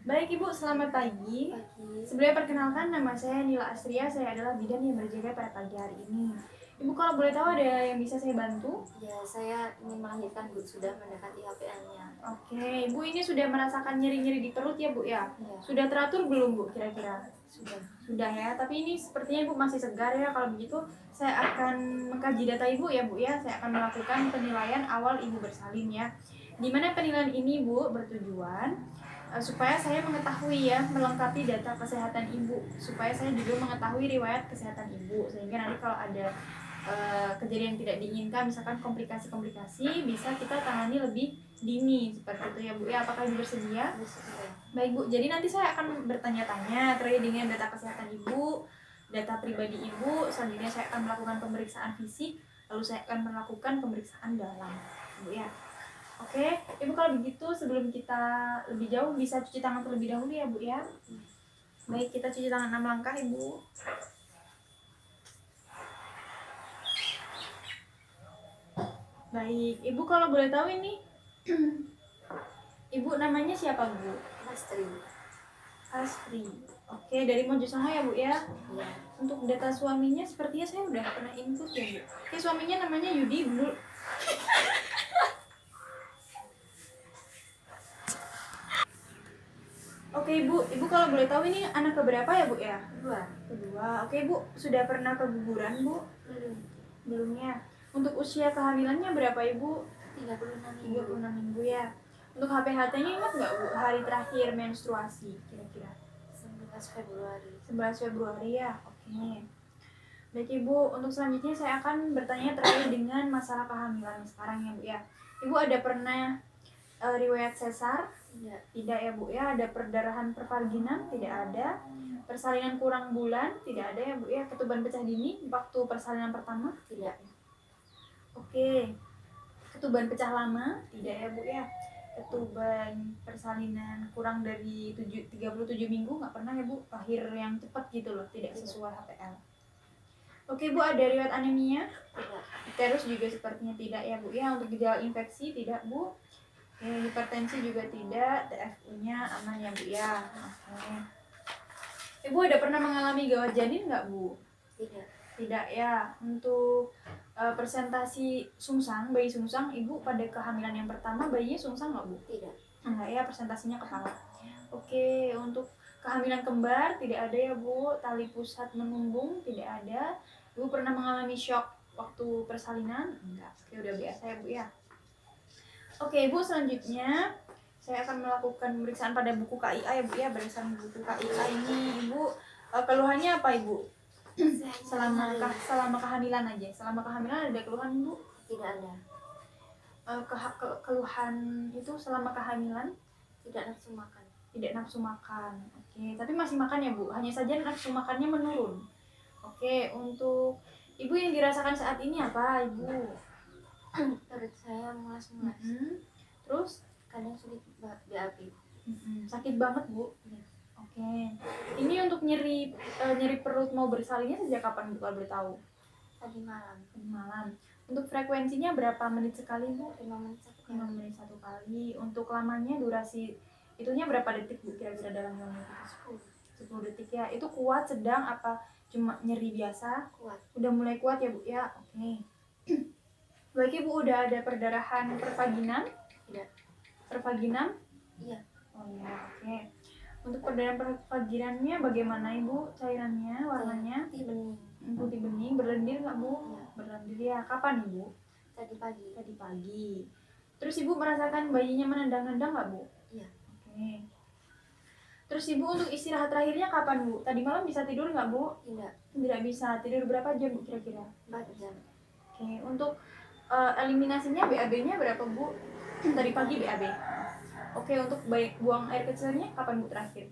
Baik Ibu, selamat pagi. Pagi. Sebelumnya perkenalkan, nama saya Nila Astria, saya adalah bidan yang berjaga pada pagi hari ini. Ibu kalau boleh tahu ada yang bisa saya bantu? Ya, saya ingin melahirkan, Bu. Sudah mendekati HPL-nya. Oke, Ibu ini sudah merasakan nyeri-nyeri di perut ya Bu ya? Ya, Sudah teratur belum Bu kira-kira? sudah. Sudah ya, tapi ini sepertinya Ibu masih segar ya. Kalau begitu saya akan mengkaji data Ibu ya Bu ya. Saya akan melakukan penilaian awal Ibu bersalin ya. Di mana penilaian ini Bu bertujuan supaya saya mengetahui ya, melengkapi data kesehatan Ibu, supaya saya juga mengetahui riwayat kesehatan Ibu, sehingga nanti kalau ada kejadian yang tidak diinginkan, misalkan komplikasi-komplikasi, bisa kita tangani lebih dini seperti itu ya Bu ya. Apakah Ibu bersedia? Sudah. Baik Bu, jadi nanti saya akan bertanya-tanya terkait dengan data kesehatan Ibu, data pribadi Ibu. Selanjutnya saya akan melakukan pemeriksaan fisik, lalu saya akan melakukan pemeriksaan dalam Bu ya. Oke, Ibu kalau begitu sebelum kita lebih jauh bisa cuci tangan terlebih dahulu ya Bu ya. Baik, kita cuci tangan 6 langkah Ibu. Baik, Ibu kalau boleh tahu ini Ibu namanya siapa Bu? Astri. Astri. Oke, dari Mojosoho ya Bu ya. Ya. Untuk data suaminya sepertinya saya udah pernah input ya Bu. Oke, suaminya namanya Yudi Bu. Oke Ibu kalau boleh tahu ini anak keberapa ya Bu ya? Kedua. Oke Bu, sudah pernah keguguran Bu? Belum. Belumnya. Untuk usia kehamilannya berapa Ibu? 36 minggu. 36 minggu ya. Untuk HPHT-nya ingat nggak Bu hari terakhir menstruasi kira-kira? 11 Februari. 11 Februari ya. Oke. Baik Ibu, untuk selanjutnya saya akan bertanya terkait dengan masalah kehamilan sekarang ya Bu ya. Ibu ada pernah riwayat sesar? Tidak. Tidak ya Bu ya. Ada perdarahan pervaginam? Tidak ada. Persalinan kurang bulan? Tidak ada ya Bu ya. Ketuban pecah dini waktu persalinan pertama? Tidak. Oke. Ketuban pecah lama? Tidak ya Bu ya. Ketuban persalinan kurang dari 37 minggu? Nggak pernah ya Bu. Lahir yang cepat gitu loh, tidak sesuai HPL. Oke Bu, ada riwayat anemia? Tidak. Terus juga sepertinya tidak ya Bu ya. Untuk gejala infeksi tidak Bu. Hipertensi juga tidak. TFU-nya aman ya Bu ya. Oke. Ibu ada pernah mengalami gawat janin nggak Bu? Tidak. Tidak ya. Untuk presentasi sungsang, bayi sungsang, Ibu pada kehamilan yang pertama bayinya sungsang nggak Bu? Tidak. Enggak ya, presentasinya kepala. Oke, untuk kehamilan kembar tidak ada ya Bu. Tali pusat menumbung tidak ada. Ibu pernah mengalami shock waktu persalinan? Enggak. Oke, udah biasa ya Bu ya. Oke Bu, selanjutnya saya akan melakukan pemeriksaan pada buku KIA ya Bu ya. Berdasarkan buku KIA ini Ibu keluhannya apa Ibu? selama kehamilan aja. Selama kehamilan ada keluhan Bu? Tidak ada. Keluhan itu selama kehamilan? Tidak nafsu makan. Tidak nafsu makan. Oke, tapi masih makan ya Bu? Hanya saja nafsu makannya menurun. Oke, untuk Ibu yang dirasakan saat ini apa Ibu? Perut saya mulas-mulas. Terus? Kadang sulit BAB. Sakit banget Bu? Ya. Oke. Ini untuk nyeri perut mau bersalinnya sejak kapan Bu kalau boleh tahu? Tadi malam. Tadi malam. Untuk frekuensinya berapa menit sekali Bu? 5 menit satu 5 kali. menit satu kali. Untuk lamanya durasi itunya berapa detik Bu kira-kira dalam 5 menit itu? 10 detik ya. Itu kuat, sedang, apa cuma nyeri biasa? Kuat. Udah mulai kuat ya Bu ya? Oke. Baik Ibu, udah ada perdarahan pervaginam? Tidak. Pervaginam? Iya. Oh iya, oke. Untuk perdarahan pervaginamnya bagaimana Ibu? Cairannya, warnanya? Putih bening. Putih bening, berlendir nggak Bu? Iya. Berlendir ya. Kapan Ibu? Tadi pagi. Tadi pagi. Terus Ibu merasakan bayinya menendang-nendang nggak Bu? Iya. Oke. Terus Ibu untuk istirahat terakhirnya kapan Bu? Tadi malam bisa tidur nggak Bu? Tidak. Tidak bisa. Tidur berapa jam Bu kira-kira? 4 jam. Oke. Untuk eliminasinya BAB-nya berapa Bu? Tadi pagi BAB. Oke, untuk buang air kecilnya kapan Bu terakhir?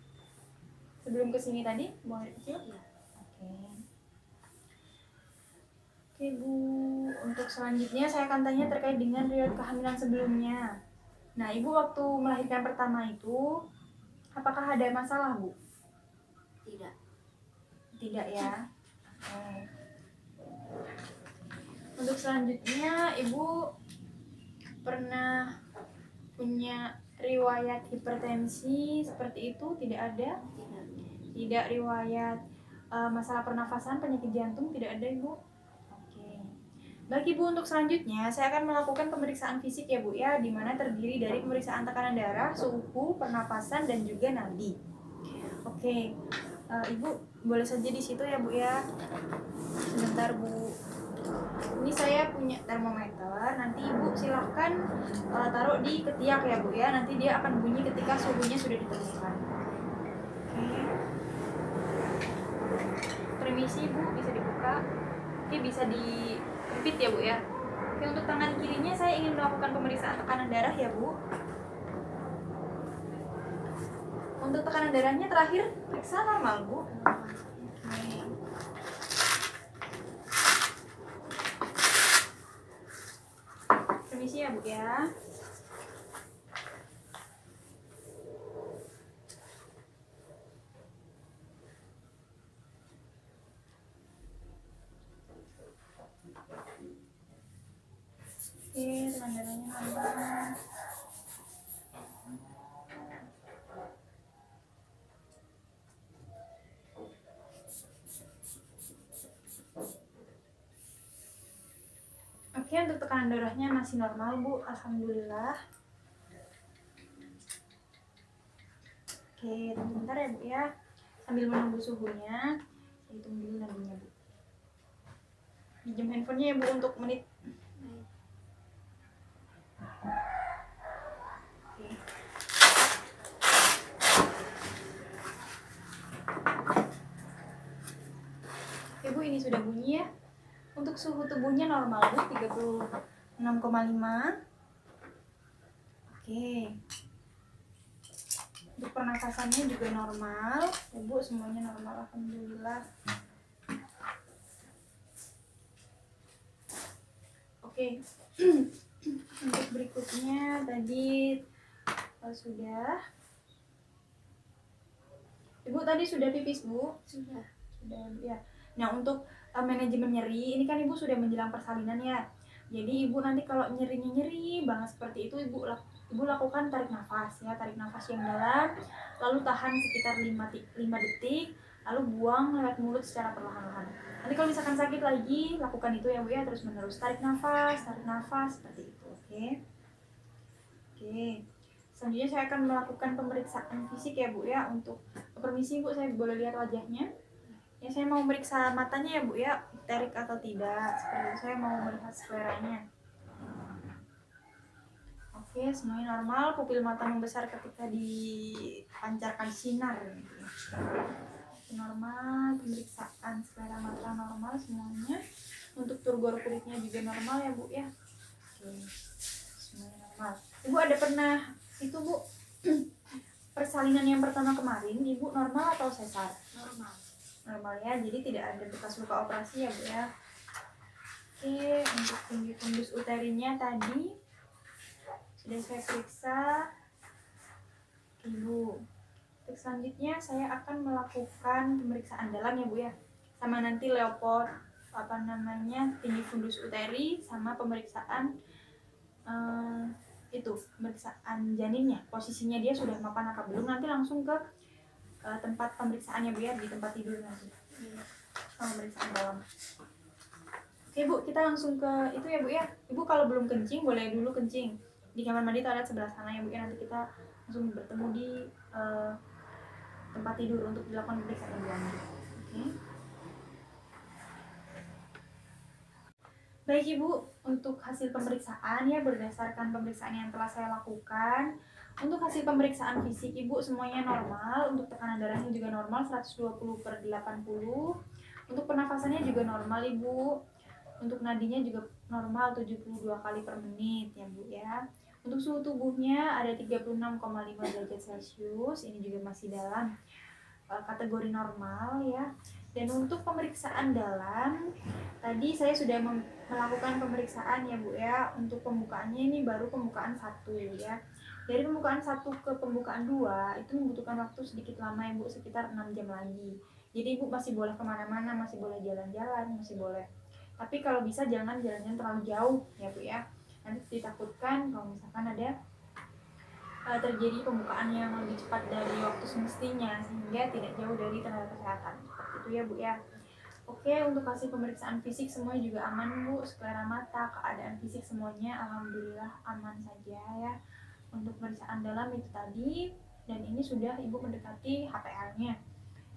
Sebelum kesini tadi buang air kecil? Iya. Oke. Oke Bu, untuk selanjutnya saya akan tanya terkait dengan riwayat kehamilan sebelumnya. Nah Ibu waktu melahirkan pertama itu, apakah ada masalah Bu? Tidak. Tidak ya. Oke. Untuk selanjutnya Ibu pernah punya Riwayat hipertensi seperti itu tidak ada? Tidak. Tidak. Riwayat masalah pernafasan, penyakit jantung tidak ada Ibu? Oke. Baik Ibu, untuk selanjutnya saya akan melakukan pemeriksaan fisik ya Bu ya, di mana terdiri dari pemeriksaan tekanan darah, suhu, pernafasan, dan juga nadi. Oke. Ibu boleh saja di situ ya Bu ya. Sebentar Bu. Ini saya punya termometer. Nanti Ibu silahkan taruh di ketiak ya Bu ya. Nanti dia akan bunyi ketika suhunya sudah ditentukan. Oke. Permisi Bu, bisa dibuka. Oke, bisa dijepit ya Bu ya. Oke, untuk tangan kirinya saya ingin melakukan pemeriksaan tekanan darah ya Bu. Untuk tekanan darahnya terakhir periksa normal Bu. Oke. Permisi ya Bu ya. Oke, tekanan darahnya normal. Oke, untuk tekanan darahnya masih normal Bu, alhamdulillah. Oke, tunggu bentar ya Bu ya. Sambil menunggu suhunya, saya hitung dulu nadinya Bu. Pinjam handphonenya ya Bu untuk menit. Oke. Oke Bu, ini sudah bunyi ya. Untuk suhu tubuhnya normal Bu, 36,5. Oke. Untuk pernafasannya juga normal. Ya Bu, semuanya normal, alhamdulillah. Oke. Untuk berikutnya tadi sudah. Ibu tadi sudah pipis Bu? Sudah. Sudah ya. Nah, untuk manajemen nyeri, ini kan Ibu sudah menjelang persalinan ya. Jadi Ibu nanti kalau nyeri banget seperti itu, Ibu lakukan tarik nafas ya, tarik nafas yang dalam, lalu tahan sekitar 5 detik, lalu buang lewat mulut secara perlahan-lahan. Nanti kalau misalkan sakit lagi, lakukan itu ya Bu ya, terus menerus tarik nafas seperti itu. Oke. Oke. Selanjutnya saya akan melakukan pemeriksaan fisik ya Bu ya. Untuk permisi Bu, saya boleh lihat wajahnya? Ya, saya mau meriksa matanya ya Bu ya, terik atau tidak. Seperti itu, saya mau melihat skleranya. Oke, semuanya normal. Pupil mata membesar ketika dipancarkan sinar. Normal, pemeriksaan sklera mata normal semuanya. Untuk turgor kulitnya juga normal ya Bu ya. Oke, semuanya normal. Ibu ada pernah itu Bu persalinan yang pertama kemarin, Ibu normal atau sesar? Normal. Normal ya, jadi tidak ada bekas luka operasi ya Bu ya. Oke, untuk tinggi fundus uterinnya tadi sudah saya periksa. Ibu, untuk selanjutnya saya akan melakukan pemeriksaan dalam ya Bu ya, sama nanti Leopold tinggi fundus uteri, sama pemeriksaan pemeriksaan janinnya, posisinya dia sudah mapan apa belum, nanti langsung ke tempat pemeriksaannya Bu ya, di tempat tidur nanti. Pemeriksaan dalam. Oke Bu, kita langsung ke itu ya Bu ya. Ibu kalau belum kencing boleh dulu kencing di kamar mandi toilet sebelah sana ya Bu ya. Nanti kita langsung bertemu di tempat tidur untuk dilakukan pemeriksaan lebih lanjut. Oke. Baik Ibu, untuk hasil pemeriksaan ya, berdasarkan pemeriksaan yang telah saya lakukan, untuk hasil pemeriksaan fisik Ibu semuanya normal. Untuk tekanan darahnya juga normal 120/80. Untuk pernafasannya juga normal Ibu. Untuk nadinya juga normal 72 kali per menit ya Bu ya. Untuk suhu tubuhnya ada 36,5 derajat Celcius. Ini juga masih dalam kategori normal ya. Dan untuk pemeriksaan dalam, tadi saya sudah melakukan pemeriksaan ya Bu ya. Untuk pembukaannya ini baru pembukaan 1 ya. Dari pembukaan 1 ke pembukaan 2 itu membutuhkan waktu sedikit lama ya Bu, sekitar 6 jam lagi. Jadi Ibu masih boleh kemana-mana, masih boleh jalan-jalan, masih boleh. Tapi kalau bisa jangan jalan-jalan terlalu jauh ya Bu ya. Nanti ditakutkan kalau misalkan ada terjadi pembukaan yang lebih cepat dari waktu semestinya sehingga tidak jauh dari tenaga kesehatan. Seperti itu ya Bu ya. Oke, untuk hasil pemeriksaan fisik semuanya juga aman Bu, selera mata, keadaan fisik semuanya alhamdulillah aman saja ya. Untuk pemeriksaan dalam itu tadi, dan ini sudah Ibu mendekati HPL-nya.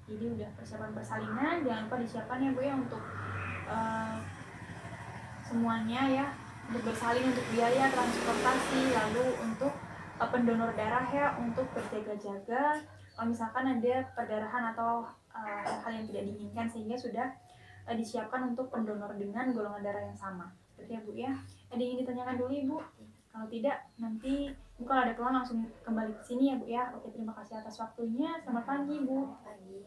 Jadi udah persiapan persalinan, jangan lupa disiapkan ya Bu ya untuk semuanya ya, untuk bersalin, untuk biaya transportasi, lalu untuk pendonor darah ya, untuk berjaga-jaga kalau misalkan ada perdarahan atau hal-hal yang tidak diinginkan, sehingga sudah disiapkan untuk pendonor dengan golongan darah yang sama. Seperti ya Bu ya. Ada yang ditanyakan dulu Ibu? Kalau tidak, nanti kalau ada keluhan langsung kembali ke sini ya Bu ya. Oke, terima kasih atas waktunya. Selamat pagi Bu. Pagi.